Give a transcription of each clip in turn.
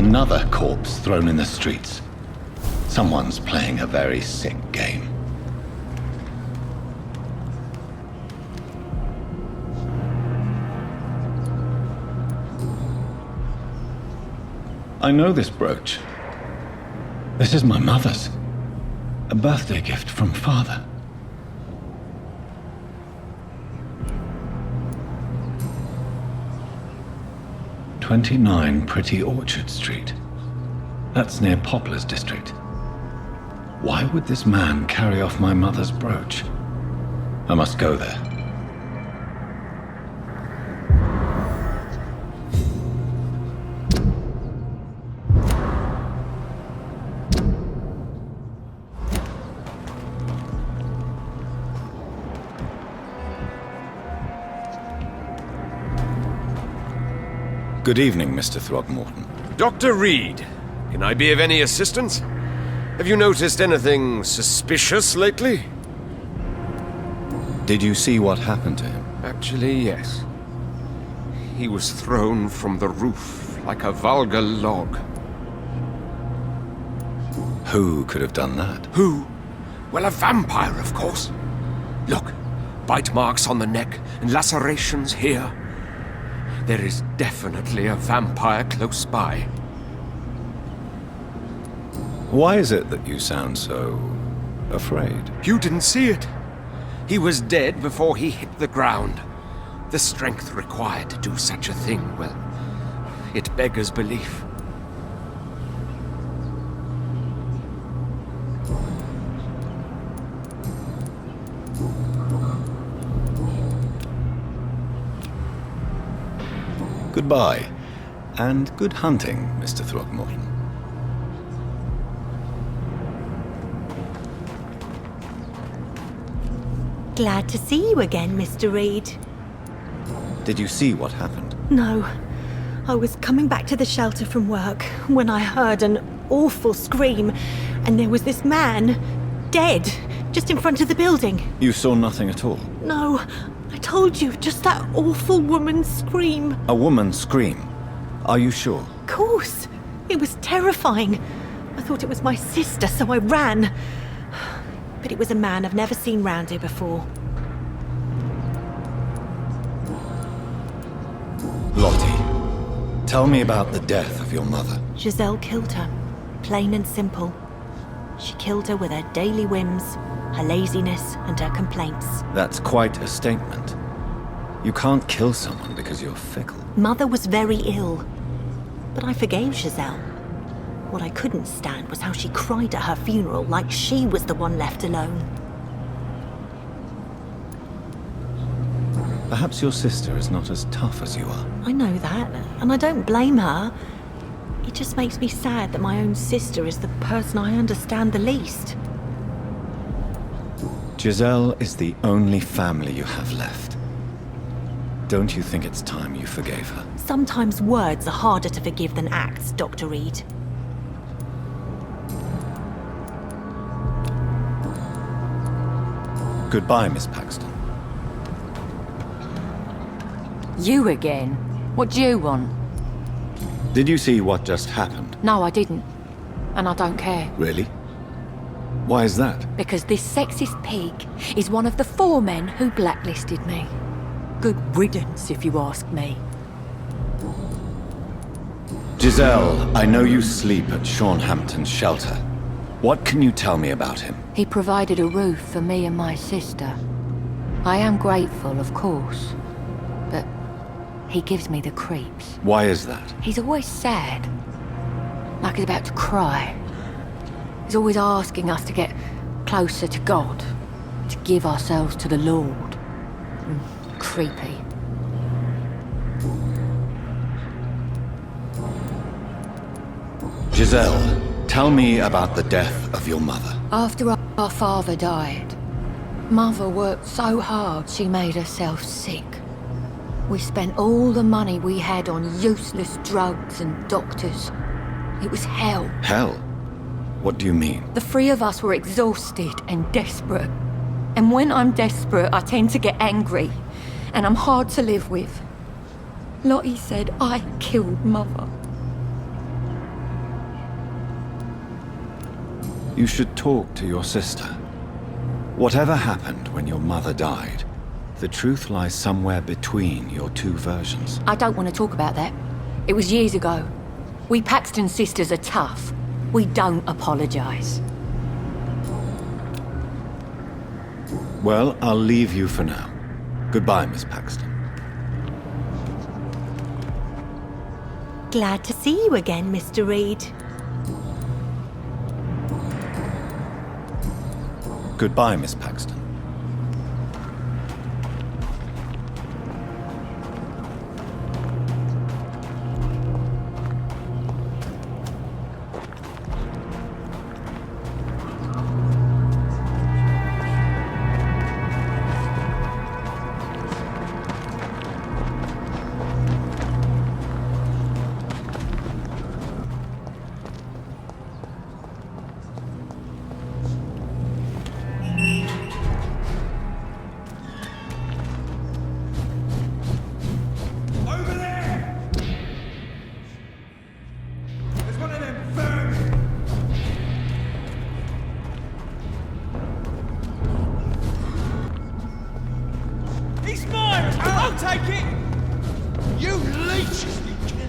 Another corpse thrown in the streets. Someone's playing a very sick game. I know this brooch. This is my mother's. A birthday gift from father. "29 Pretty Orchard Street. That's near Poplar's district. Why would this man carry off my mother's brooch? I must go there. Good evening, Mr. Throgmorton. Dr. Reed, can I be of any assistance? Have you noticed anything suspicious lately? Did you see what happened to him? Actually, yes. He was thrown from the roof like a vulgar log. Who could have done that? Who? Well, a vampire, of course. Look, bite marks on the neck and lacerations here. There is definitely a vampire close by. Why is it that you sound so afraid? You didn't see it. He was dead before he hit the ground. The strength required to do such a thing, well, it beggars belief. Goodbye, and good hunting, Mr. Throgmorton. Glad to see you again, Mr. Reed. Did you see what happened? No. I was coming back to the shelter from work when I heard an awful scream, and there was this man, dead, just in front of the building. You saw nothing at all? No, I told you, just that awful woman's scream. A woman's scream? Are you sure? Of course. It was terrifying. I thought it was my sister, so I ran. But it was a man I've never seen round here before. Lottie, tell me about the death of your mother. Giselle killed her, plain and simple. She killed her with her daily whims, her laziness, and her complaints. That's quite a statement. You can't kill someone because you're fickle. Mother was very ill, but I forgave Giselle. What I couldn't stand was how she cried at her funeral like she was the one left alone. Perhaps your sister is not as tough as you are. I know that, and I don't blame her. It just makes me sad that my own sister is the person I understand the least. Giselle is the only family you have left. Don't you think it's time you forgave her? Sometimes words are harder to forgive than acts, Dr. Reed. Goodbye, Miss Paxton. You again? What do you want? Did you see what just happened? No, I didn't. And I don't care. Really? Why is that? Because this sexist pig is one of the 4 men who blacklisted me. Good riddance, if you ask me. Giselle, I know you sleep at Shaunhampton's shelter. What can you tell me about him? He provided a roof for me and my sister. I am grateful, of course. But he gives me the creeps. Why is that? He's always sad. Like he's about to cry. He's always asking us to get closer to God. To give ourselves to the Lord. Creepy. Giselle, tell me about the death of your mother. After our father died, Mother worked so hard she made herself sick. We spent all the money we had on useless drugs and doctors. It was hell. Hell? What do you mean? The 3 of us were exhausted and desperate. And when I'm desperate, I tend to get angry. And I'm hard to live with. Lottie said I killed Mother. You should talk to your sister. Whatever happened when your mother died, the truth lies somewhere between your two versions. I don't want to talk about that. It was years ago. We Paxton sisters are tough. We don't apologise. Well, I'll leave you for now. Goodbye, Miss Paxton. Glad to see you again, Mr. Reed. Goodbye, Miss Paxton. He's mine! I'll take it! You leeches, you kid!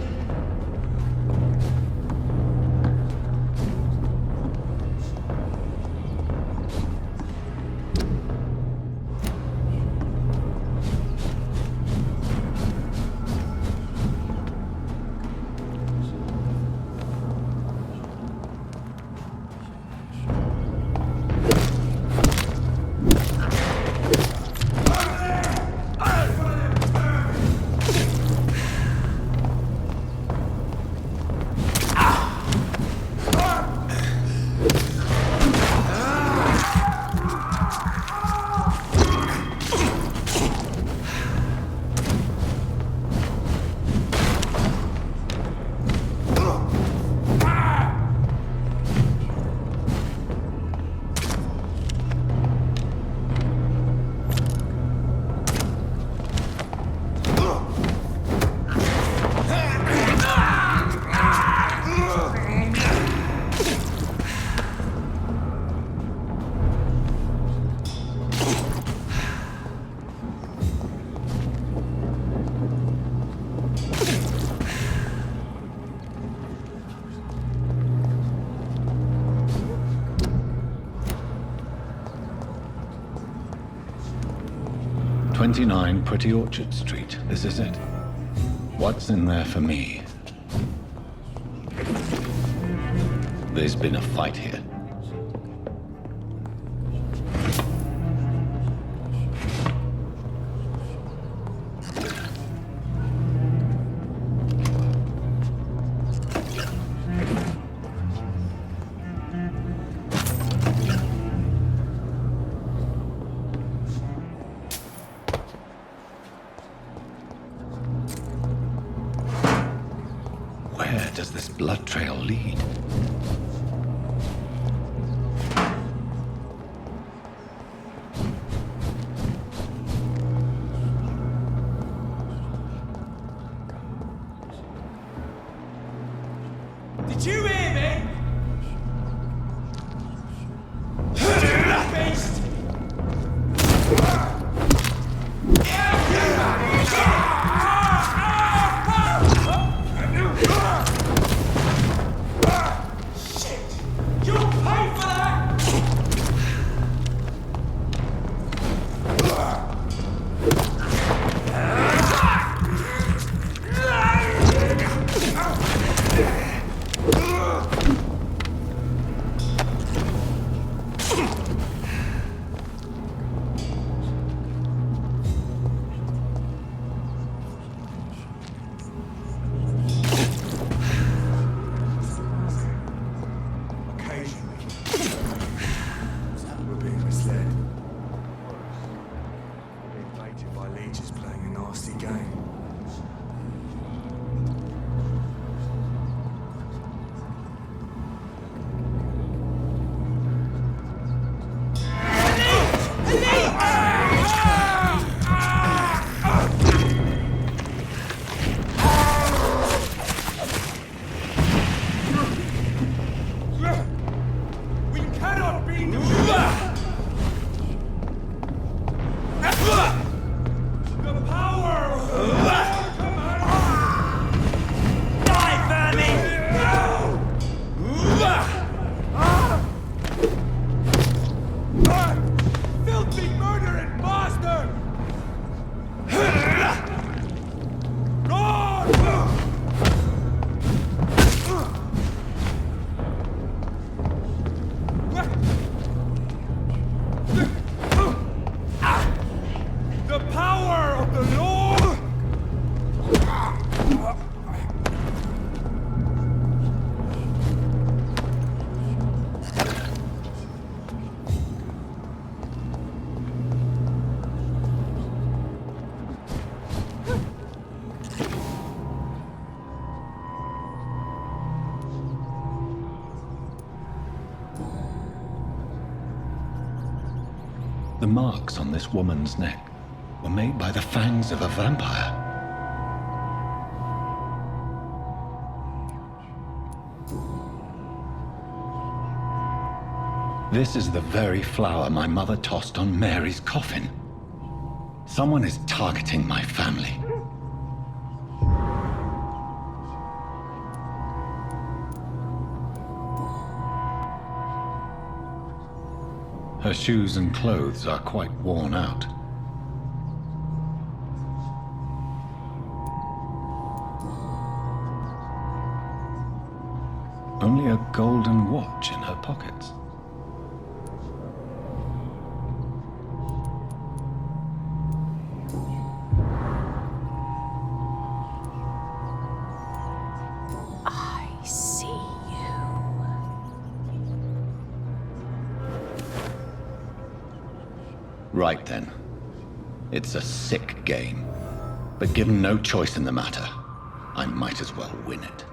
"29 Pretty Orchard Street. This is it. What's in there for me? There's been a fight here. Where does this blood trail lead? Did you hear me? Beast! Shit! You'll pay for that! The marks on this woman's neck were made by the fangs of a vampire. This is the very flower my mother tossed on Mary's coffin. Someone is targeting my family. Her shoes and clothes are quite worn out. Only a golden watch in her pockets. I see you. Right then. It's a sick game. But given no choice in the matter, I might as well win it.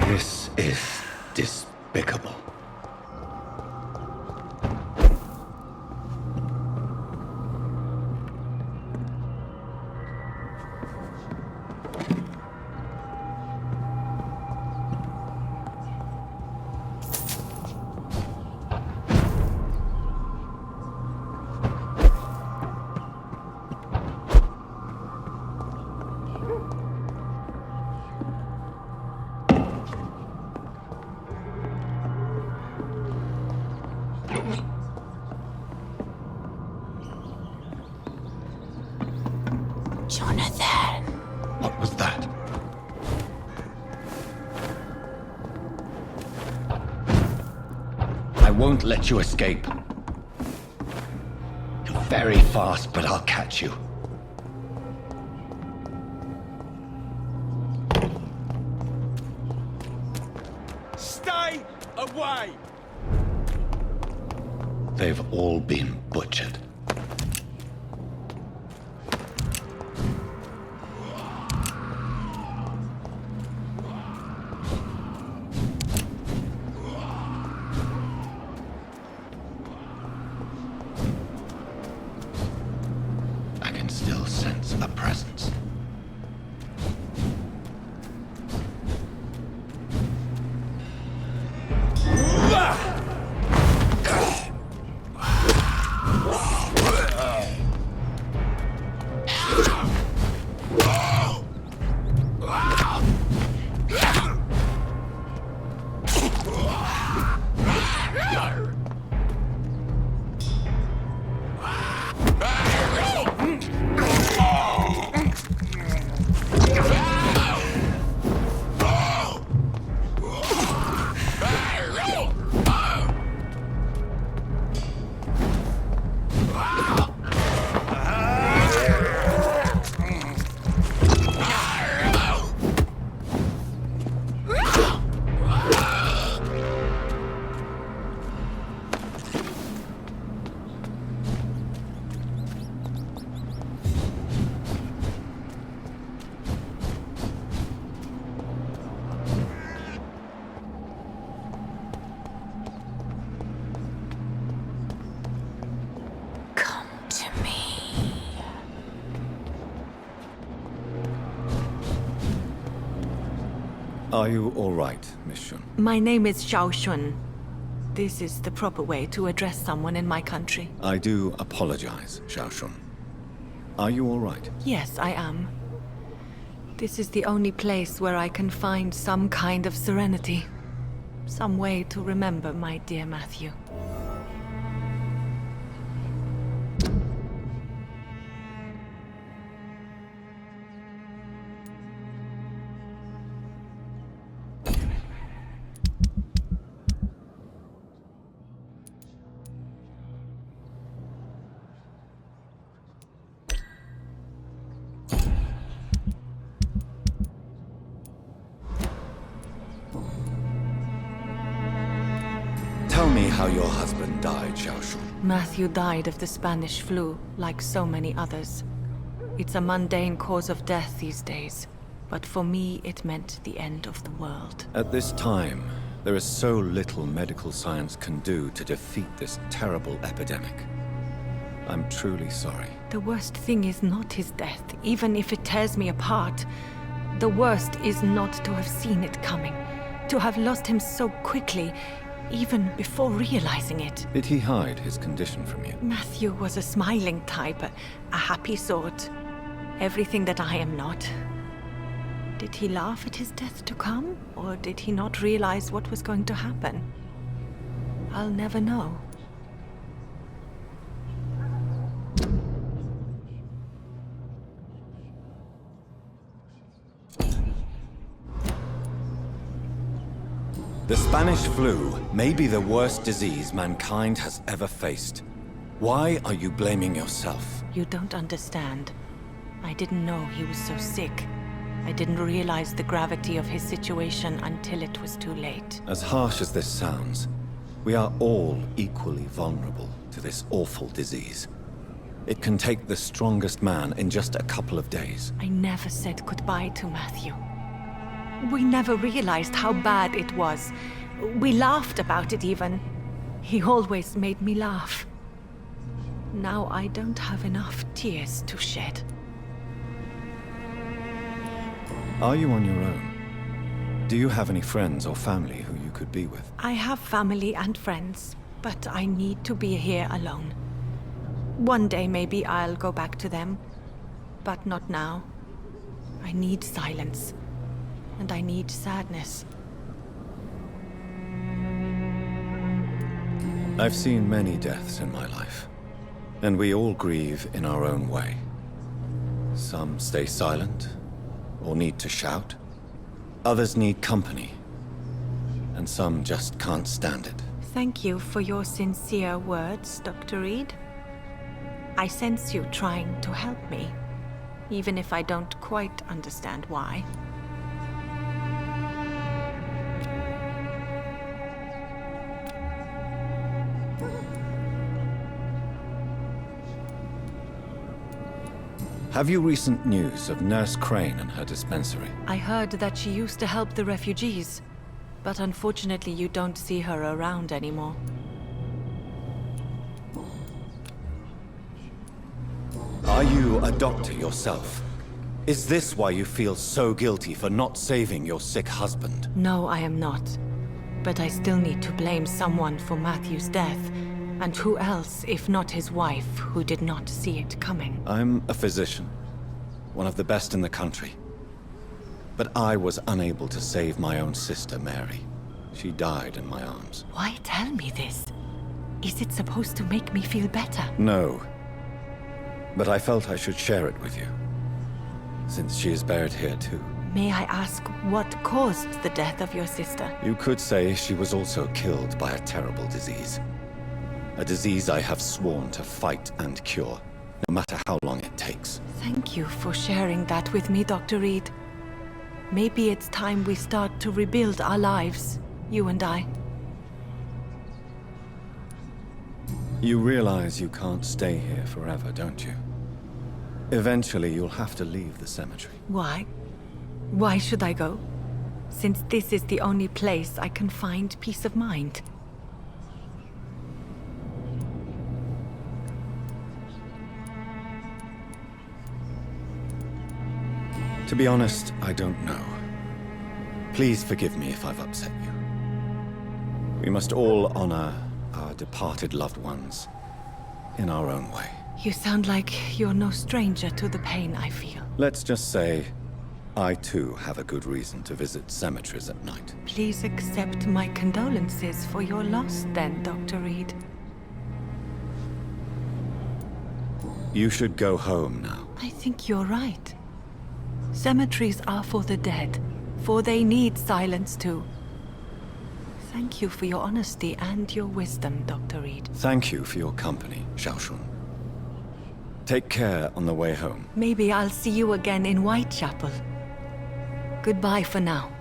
This is despicable. Jonathan. What was that? I won't let you escape. You're very fast, but I'll catch you. Stay away! They've all been butchered. I can still sense a presence. Come to me. Are you all right, Miss Shun? My name is Xiao Shun. This is the proper way to address someone in my country. I do apologize, Xiao Shun. Are you all right? Yes, I am. This is the only place where I can find some kind of serenity. Some way to remember my dear Matthew. Tell me how your husband died, Xiao Shun. Matthew died of the Spanish flu, like so many others. It's a mundane cause of death these days, but for me it meant the end of the world. At this time, there is so little medical science can do to defeat this terrible epidemic. I'm truly sorry. The worst thing is not his death, even if it tears me apart. The worst is not to have seen it coming, to have lost him so quickly, even before realizing it. Did he hide his condition from you? Matthew was a smiling type, a happy sort. Everything that I am not. Did he laugh at his death to come, or did he not realize what was going to happen? I'll never know. The Spanish flu may be the worst disease mankind has ever faced. Why are you blaming yourself? You don't understand. I didn't know he was so sick. I didn't realize the gravity of his situation until it was too late. As harsh as this sounds, we are all equally vulnerable to this awful disease. It can take the strongest man in just a couple of days. I never said goodbye to Matthew. We never realized how bad it was. We laughed about it even. He always made me laugh. Now I don't have enough tears to shed. Are you on your own? Do you have any friends or family who you could be with? I have family and friends, but I need to be here alone. One day maybe I'll go back to them, but not now. I need silence, and I need sadness. I've seen many deaths in my life, and we all grieve in our own way. Some stay silent, or need to shout. Others need company, and some just can't stand it. Thank you for your sincere words, Dr. Reed. I sense you trying to help me, even if I don't quite understand why. Have you recent news of Nurse Crane and her dispensary? I heard that she used to help the refugees, but unfortunately you don't see her around anymore. Are you a doctor yourself? Is this why you feel so guilty for not saving your sick husband? No, I am not. But I still need to blame someone for Matthew's death. And who else, if not his wife, who did not see it coming? I'm a physician, one of the best in the country. But I was unable to save my own sister, Mary. She died in my arms. Why tell me this? Is it supposed to make me feel better? No. But I felt I should share it with you, since she is buried here too. May I ask what caused the death of your sister? You could say she was also killed by a terrible disease. A disease I have sworn to fight and cure, no matter how long it takes. Thank you for sharing that with me, Dr. Reed. Maybe it's time we start to rebuild our lives, you and I. You realize you can't stay here forever, don't you? Eventually, you'll have to leave the cemetery. Why? Why should I go? Since this is the only place I can find peace of mind. To be honest, I don't know. Please forgive me if I've upset you. We must all honor our departed loved ones in our own way. You sound like you're no stranger to the pain I feel. Let's just say, I too have a good reason to visit cemeteries at night. Please accept my condolences for your loss then, Dr. Reed. You should go home now. I think you're right. Cemeteries are for the dead, for they need silence too. Thank you for your honesty and your wisdom, Dr. Reed. Thank you for your company, Xiaoshun. Take care on the way home. Maybe I'll see you again in Whitechapel. Goodbye for now.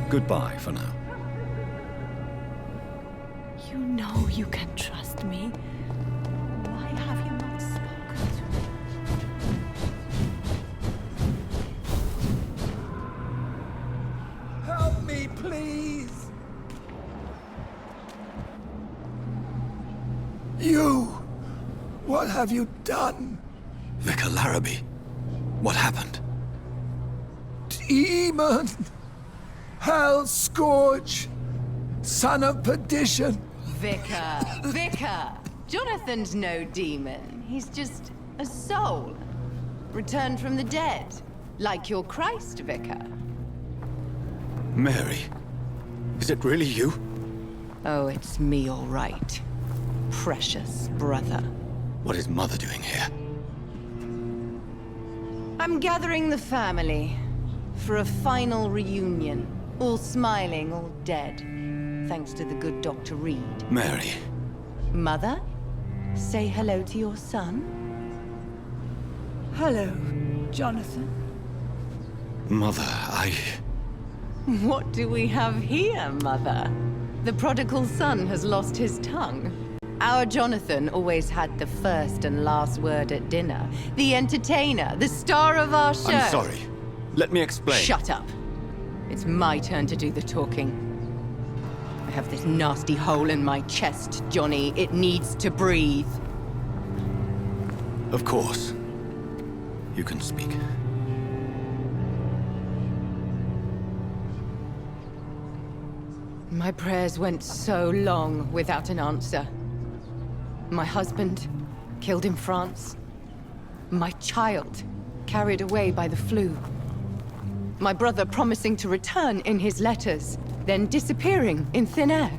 Goodbye for now. know you can trust me. Why have you not spoken to me? Help me, please! You! What have you done? Vicar Larrabee, what happened? Demon! Hell Scourge! Son of perdition! Vicar! Jonathan's no demon. He's just a soul. Returned from the dead. Like your Christ, Vicar. Mary, is it really you? Oh, it's me, all right. Precious brother. What is Mother doing here? I'm gathering the family for a final reunion. All smiling, all dead. Thanks to the good Dr. Reed. Mary, Mother, say hello to your son. Hello, Jonathan. Mother, What do we have here, Mother? The prodigal son has lost his tongue. Our Jonathan always had the first and last word at dinner. The entertainer, the star of our show. I'm sorry. Let me explain. Shut up. It's my turn to do the talking. I have this nasty hole in my chest, Johnny. It needs to breathe. Of course. You can speak. My prayers went so long without an answer. My husband, killed in France. My child, carried away by the flu. My brother promising to return in his letters, then disappearing in thin air.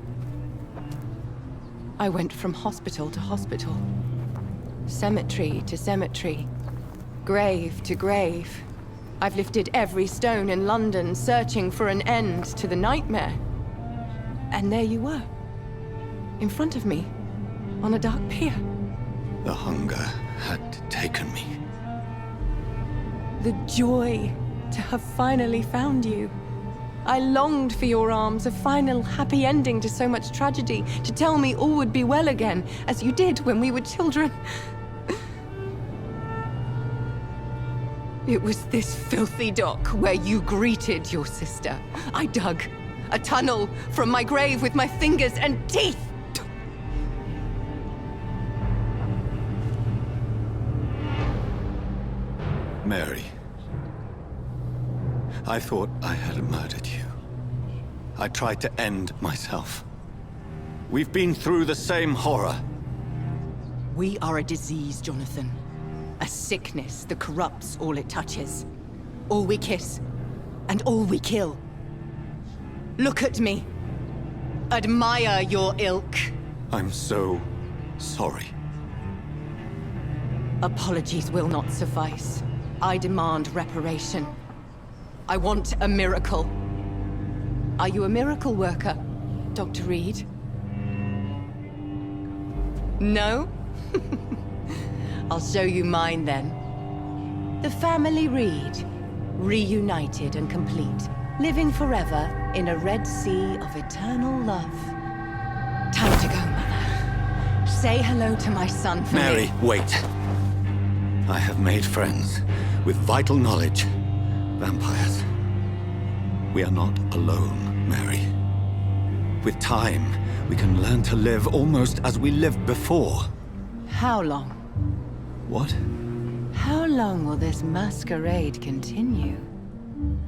I went from hospital to hospital. Cemetery to cemetery. Grave to grave. I've lifted every stone in London, searching for an end to the nightmare. And there you were. In front of me. On a dark pier. The hunger had taken me. The joy to have finally found you. I longed for your arms, a final happy ending to so much tragedy, to tell me all would be well again, as you did when we were children. It was this filthy dock where you greeted your sister. I dug a tunnel from my grave with my fingers and teeth. Mary, I thought I had murdered you. I tried to end myself. We've been through the same horror. We are a disease, Jonathan. A sickness that corrupts all it touches. All we kiss, and all we kill. Look at me. Admire your ilk. I'm so sorry. Apologies will not suffice. I demand reparation. I want a miracle. Are you a miracle worker, Dr. Reed? No? I'll show you mine then. The family Reed, reunited and complete, living forever in a red sea of eternal love. Time to go, Mother. Say hello to my son for Mary, me. wait. I have made friends with vital knowledge. Vampires. We are not alone, Mary. With time, we can learn to live almost as we lived before. How long? What? How long will this masquerade continue?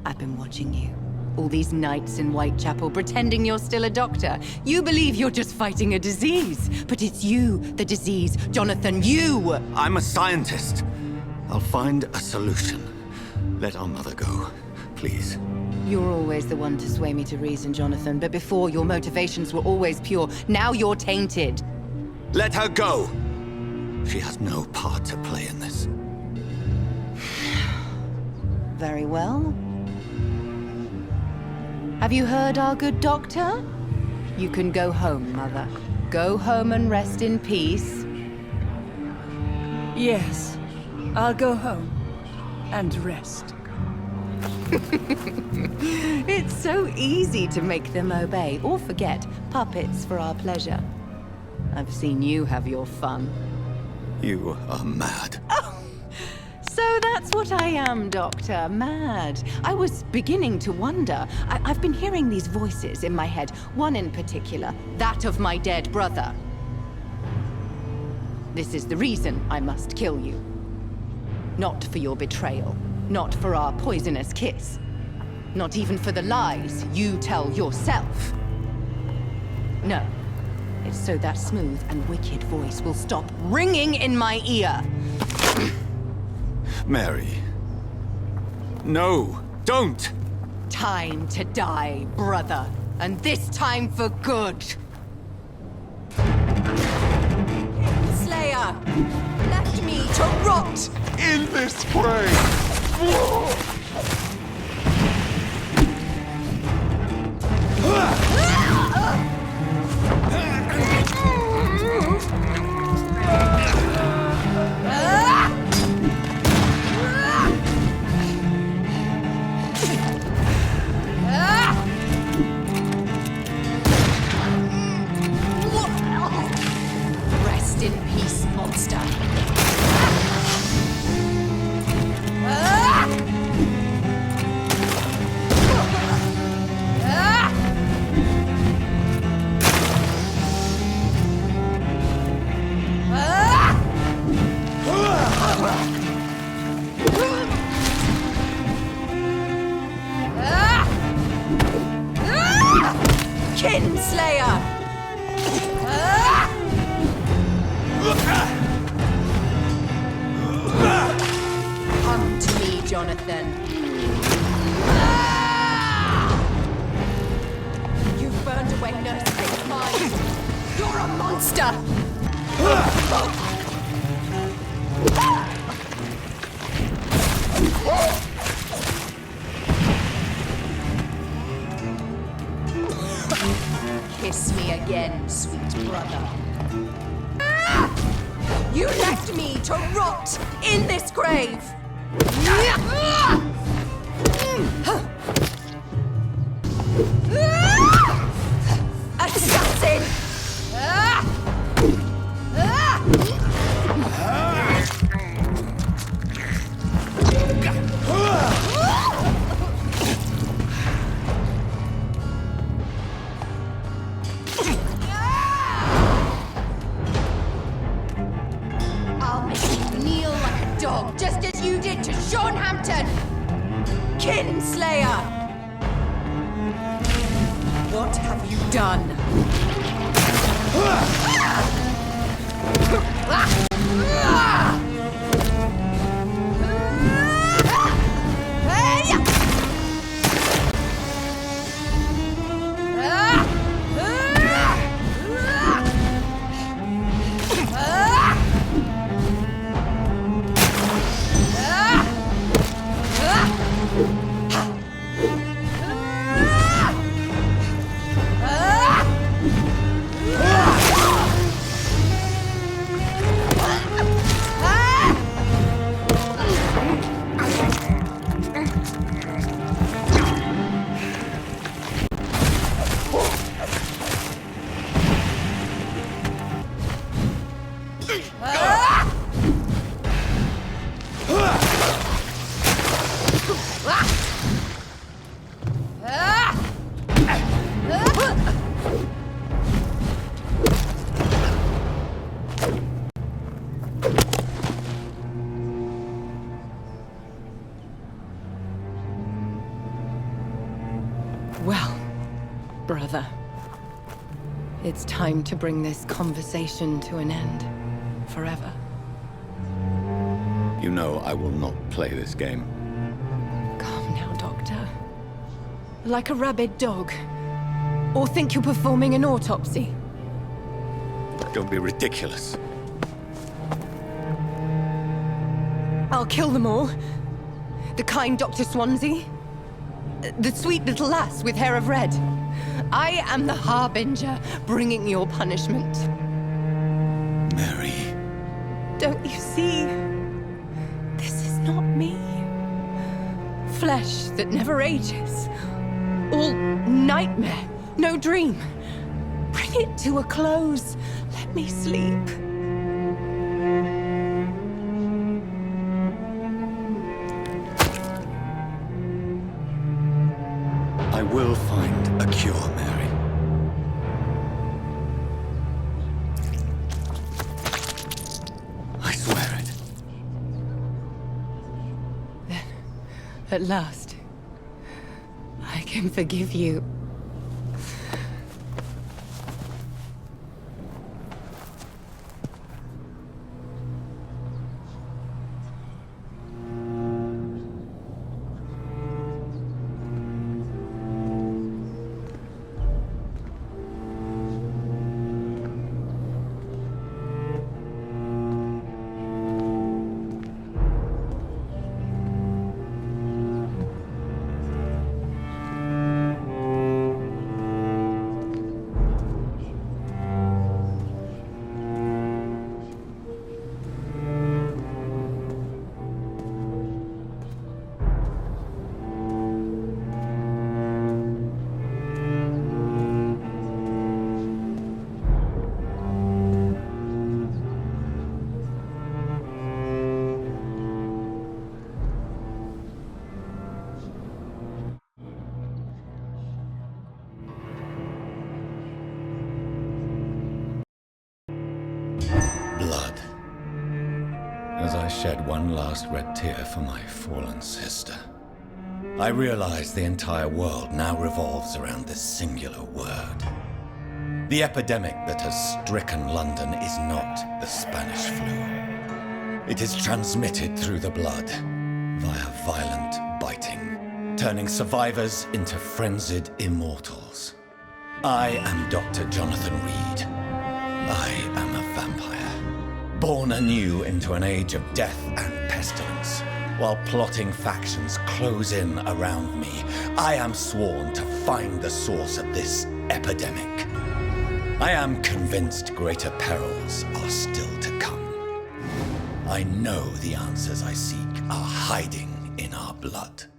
I've been watching you. All these nights in Whitechapel, pretending you're still a doctor. You believe you're just fighting a disease. But it's you, the disease. Jonathan, you! I'm a scientist. I'll find a solution. Let our mother go, please. You're always the one to sway me to reason, Jonathan. But before, your motivations were always pure. Now you're tainted. Let her go! She has no part to play in this. Very well. Have you heard our good doctor? You can go home, Mother. Go home and rest in peace. Yes, I'll go home and rest. It's so easy to make them obey or forget puppets for our pleasure. I've seen you have your fun. You are mad. So that's what I am, Doctor. Mad. I was beginning to wonder. I've been hearing these voices in my head. One in particular, that of my dead brother. This is the reason I must kill you. Not for your betrayal. Not for our poisonous kiss. Not even for the lies you tell yourself. No. It's so that smooth and wicked voice will stop ringing in my ear. Mary. No, don't! Time to die, brother. And this time for good. Slayer! Left me to rot! In this grave! Rest in peace, monster. Kinslayer! Come to me, Jonathan. You've burned away Nurse's mind. You're a monster! Kiss me again, sweet brother. You left me to rot in this grave! Assassin! I'll make you kneel like a dog, just as you did to Sean Hampton! Kinslayer! What have you done? Well, brother, it's time to bring this conversation to an end. Forever. You know I will not play this game. Calm now, Doctor. Like a rabid dog. Or think you're performing an autopsy. Don't be ridiculous. I'll kill them all. The kind Dr. Swansea. The sweet little lass with hair of red. I am the harbinger, bringing your punishment. Mary. Don't you see? This is not me. Flesh that never ages. All nightmare, no dream. Bring Bring it to a close. Let me sleep. I will find a cure, Mary. I swear it. Then, at last, I can forgive you. Blood. As I shed one last red tear for my fallen sister, I realize the entire world now revolves around this singular word. The epidemic that has stricken London is not the Spanish flu. It is transmitted through the blood, via violent biting, turning survivors into frenzied immortals. I am Dr. Jonathan Reed. I am a vampire, born anew into an age of death and pestilence. While plotting factions close in around me, I am sworn to find the source of this epidemic. I am convinced greater perils are still to come. I know the answers I seek are hiding in our blood.